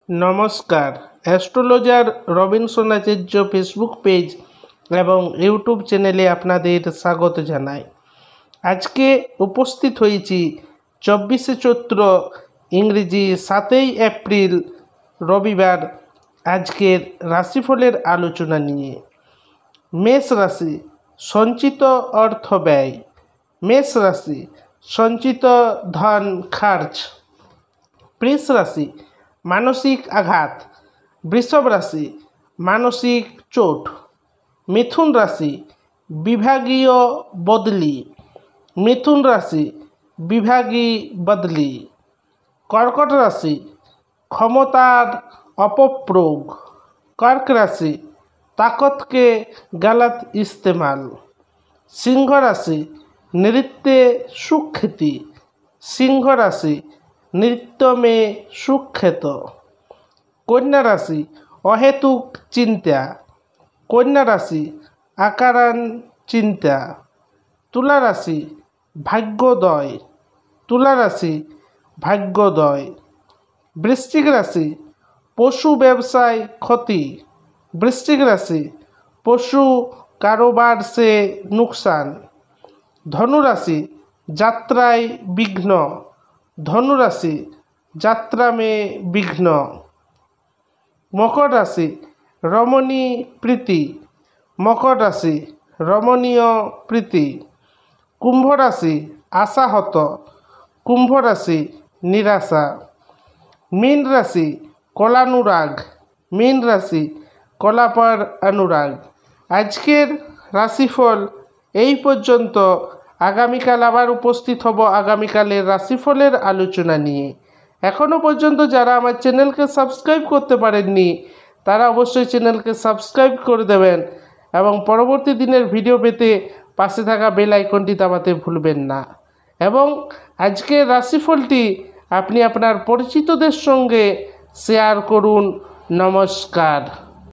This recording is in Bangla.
নমস্কার, অ্যাস্ট্রোলজার রবিনসন আচার্য ফেসবুক পেজ এবং ইউটিউব চ্যানেলে আপনাদের স্বাগত জানাই। আজকে উপস্থিত হয়েছি 24শে চৈত্র ইংরেজি 7ই এপ্রিল রবিবার আজকের রাশিফলের আলোচনা নিয়ে। মেষ রাশি, সঞ্চিত অর্থ ব্যয়। মেষ রাশি, সঞ্চিত ধন খরচ। বৃষ রাশি, মানসিক আঘাত। বৃষভ রাশি, মানসিক চোট। মিথুন রাশি, বিভাগীয় বদলি। মিথুন রাশি, বিভাগী বদলি। কর্কট রাশি, ক্ষমতার অপপ্রয়োগ। কর্ক রাশি, তাকতকে গলত ইস্তেমাল। সিংহ রাশি, নৃত্যে সুখ্যাতি। সিংহ রাশি, নৃত্য মে সুখ্যাত। কন্যা রাশি, অহেতুক চিন্তা। কন্যা রাশি, অকারণ চিন্তা। তুলা রাশি, ভাগ্যোদয়। তুলা রাশি, ভাগ্যোদয়। বৃশ্চিক রাশি, পশু ব্যবসায় ক্ষতি। বৃশ্চিক রাশি, পশু কারোবার সে নুকসান। ধনু রাশি, যাত্রায় বিঘ্ন। ধনু রাশি, যাত্রা মে বিঘ্ন। মকর রাশি, রমণী প্রীতি। মকর রাশি, রমণীয় প্রীতি। কুম্ভ রাশি, আশাহত। কুম্ভ রাশি, নিরাশা। মীন রাশি, কলানুরাগ। মীন রাশি, কলাপর অনুরাগ। আজকের রাশিফল এই পর্যন্ত। আগামীকাল আবার উপস্থিত হব আগামীকালের রাশিফলের আলোচনা নিয়ে। এখনও পর্যন্ত যারা আমার চ্যানেলকে সাবস্ক্রাইব করতে পারেননি তারা অবশ্যই চ্যানেলকে সাবস্ক্রাইব করে দেবেন এবং পরবর্তী দিনের ভিডিও পেতে পাশে থাকা বেল আইকনটি দাবাতে ভুলবেন না। এবং আজকের রাশিফলটি আপনি আপনার পরিচিতদের সঙ্গে শেয়ার করুন। নমস্কার।